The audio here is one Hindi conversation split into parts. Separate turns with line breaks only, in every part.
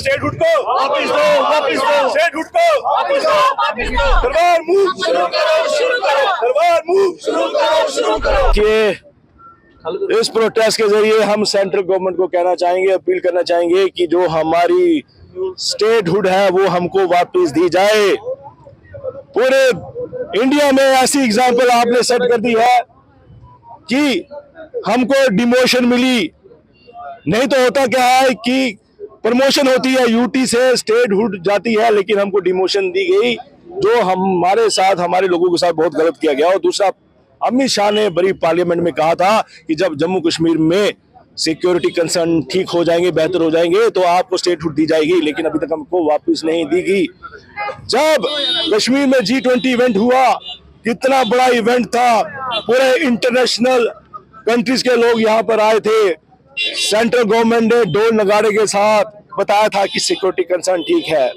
स्टेटहुड को वापस दो, वापस दो, स्टेटहुड को वापस दो, वापस दो, दरबार मूव शुरू करो, दरबार मूव शुरू करो। कि इस प्रोटेस्ट के जरिए हम सेंट्रल गवर्नमेंट को कहना चाहेंगे, अपील करना चाहेंगे कि जो हमारी स्टेटहुड है वो हमको वापस दी जाए। पूरे इंडिया में ऐसी एग्जांपल आपने सेट कर दी है कि हमको डिमोशन मिली, नहीं तो होता क्या है कि प्रमोशन होती है, यूटी से स्टेटहुड जाती है, लेकिन हमको डिमोशन दी गई, जो हमारे साथ, हमारे लोगों के साथ बहुत गलत किया गया। और दूसरा, अमित शाह ने बड़ी पार्लियामेंट में कहा था कि जब जम्मू कश्मीर में सिक्योरिटी कंसर्न ठीक हो जाएंगे, बेहतर हो जाएंगे, तो आपको स्टेटहुड दी जाएगी, लेकिन अभी तक हमको वापस नहीं दी गई। जब कश्मीर में G20 इवेंट हुआ, कितना बड़ा इवेंट था, पूरे इंटरनेशनल कंट्रीज के लोग यहाँ पर आए थे, सेंट्रल गवर्नमेंट ने ढोल नगाड़े के साथ बताया था कि सिक्योरिटी कंसर्न ठीक है,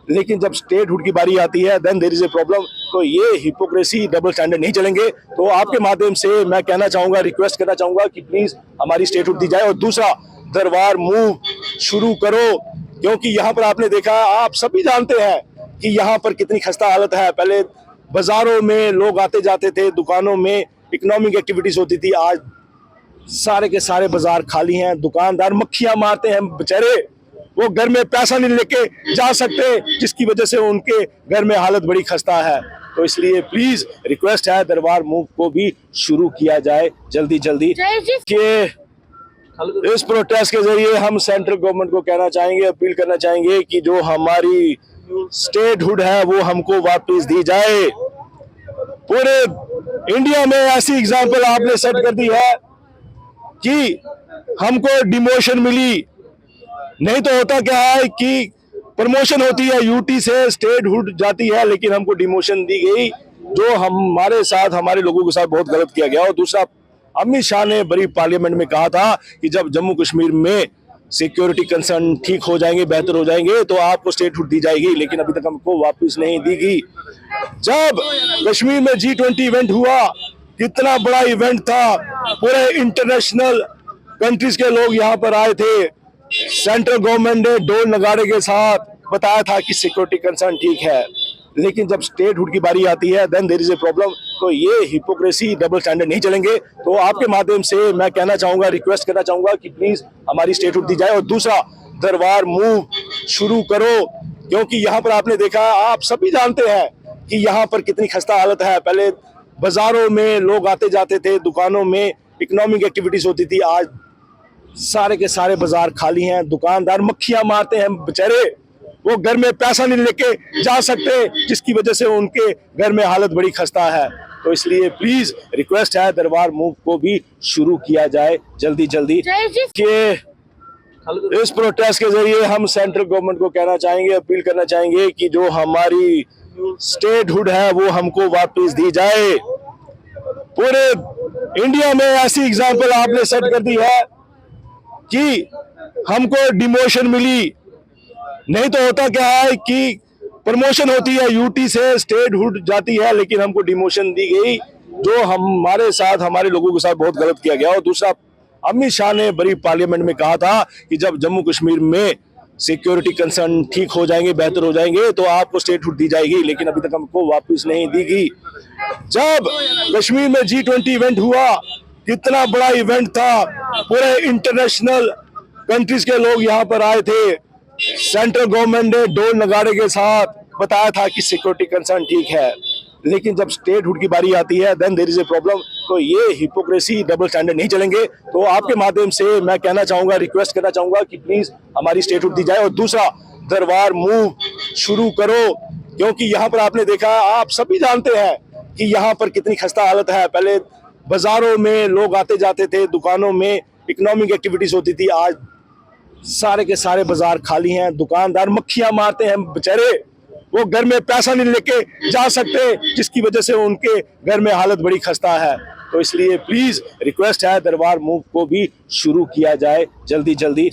लेकिन जब स्टेटहुड की बारी आती है then there is a problem. तो ये हिपोक्रेसी, डबल स्टैंडर्ड नहीं चलेंगे। तो आपके माध्यम से मैं कहना चाहूंगा, रिक्वेस्ट करना चाहूंगा कि प्लीज हमारी स्टेटहुड दी जाए। और दूसरा, दरबार मूव शुरू करो, क्योंकि यहाँ पर आपने देखा, आप सभी जानते हैं कि यहाँ पर कितनी खस्ता हालत है। पहले बाजारों में लोग आते जाते थे, दुकानों में इकोनॉमिक एक्टिविटीज होती थी, आज सारे के सारे बाजार खाली हैं, दुकानदार मक्खियां मारते हैं बेचारे, वो घर में पैसा नहीं लेके जा सकते, जिसकी वजह से उनके घर में हालत बड़ी खस्ता है। तो इसलिए प्लीज रिक्वेस्ट है, दरबार मूव को भी शुरू किया जाए जल्दी जल्दी। कि इस प्रोटेस्ट के जरिए हम सेंट्रल गवर्नमेंट को कहना चाहेंगे, अपील करना चाहेंगे कि जो हमारी स्टेटहुड है वो हमको वापस दी जाए। पूरे इंडिया में ऐसी एग्जांपल आपने सेट कर दी है कि हमको डिमोशन मिली, नहीं तो होता क्या है कि प्रमोशन होती है, यूटी से स्टेटहुड जाती है, लेकिन हमको डिमोशन दी गई, जो हमारे साथ, हमारे लोगों के साथ बहुत गलत किया गया। और दूसरा, अमित शाह ने बड़ी पार्लियामेंट में कहा था कि जब जम्मू कश्मीर में सिक्योरिटी कंसर्न ठीक हो जाएंगे, बेहतर हो जाएंगे, तो आपको स्टेटहुड दी जाएगी, लेकिन अभी तक हमको वापस नहीं दी गई। जब कश्मीर में G20 इवेंट हुआ, कितना बड़ा इवेंट था, पूरे इंटरनेशनल कंट्रीज के लोग यहाँ पर आए थे, सेंट्रल गवर्नमेंट ने ढोल नगाड़े के साथ बताया था कि सिक्योरिटी कंसर्न ठीक है, लेकिन जब स्टेटहुड की बारी आती है then there is a problem. तो ये हिपोक्रेसी, डबल स्टैंडर्ड नहीं चलेंगे। तो आपके माध्यम से मैं कहना चाहूंगा, रिक्वेस्ट करना चाहूंगा कि प्लीज हमारी स्टेटहुड दी जाए। और दूसरा, दरबार मूव शुरू करो, क्योंकि यहाँ पर आपने देखा, आप सभी जानते हैं कि यहाँ पर कितनी खस्ता हालत है। पहले बाजारों में लोग आते जाते थे, दुकानों में इकोनॉमिक एक्टिविटीज होती थी, आज सारे के सारे बाजार खाली हैं, दुकानदार मक्खियां मारते हैं बेचारे, वो घर में पैसा नहीं लेके जा सकते, जिसकी वजह से उनके घर में हालत बड़ी खस्ता है। तो इसलिए प्लीज रिक्वेस्ट है, दरबार मूव को भी शुरू किया जाए जल्दी जल्दी। कि इस प्रोटेस्ट के जरिए हम सेंट्रल गवर्नमेंट को कहना चाहेंगे, अपील करना चाहेंगे कि जो हमारी स्टेटहुड है वो हमको वापस दी जाए। पूरे इंडिया में ऐसी एग्जांपल आपने सेट कर दी है कि हमको डिमोशन मिली, नहीं तो होता क्या है कि प्रमोशन होती है, यूटी से स्टेटहुड जाती है, लेकिन हमको डिमोशन दी गई, जो हमारे साथ, हमारे लोगों के साथ बहुत गलत किया गया। और दूसरा, अमित शाह ने बड़ी पार्लियामेंट में कहा था कि जब जम्मू कश्मीर में सिक्योरिटी कंसर्न ठीक हो जाएंगे, बेहतर हो जाएंगे, तो आपको स्टेटहुड दी जाएगी, लेकिन अभी तक हमको वापस नहीं दी गई। जब कश्मीर में G20 इवेंट हुआ, कितना बड़ा इवेंट था, पूरे इंटरनेशनल कंट्रीज के लोग यहाँ पर आए थे, सेंट्रल गवर्नमेंट ने ढोल नगाड़े के साथ बताया था कि सिक्योरिटी कंसर्न ठीक है, लेकिन जब स्टेटहुड की बारी आती है then there is a problem. तो ये हिपोक्रेसी, डबल स्टैंडर्ड नहीं चलेंगे। तो आपके माध्यम से मैं कहना चाहूंगा, रिक्वेस्ट करना चाहूंगा कि प्लीज हमारी स्टेटहुड दी जाए। और दूसरा, दरबार मूव शुरू करो, क्योंकि यहाँ पर आपने देखा, आप सभी जानते हैं कि यहाँ पर कितनी खस्ता हालत है। पहले बाजारों में लोग आते जाते थे, दुकानों में इकोनॉमिक एक्टिविटीज होती थी, आज सारे के सारे बाजार खाली हैं, दुकानदार मक्खियां मारते हैं बेचारे, वो घर में पैसा नहीं लेके जा सकते, जिसकी वजह से उनके घर में हालत बड़ी खस्ता है। तो इसलिए प्लीज रिक्वेस्ट है, दरबार मूव को भी शुरू किया जाए जल्दी जल्दी।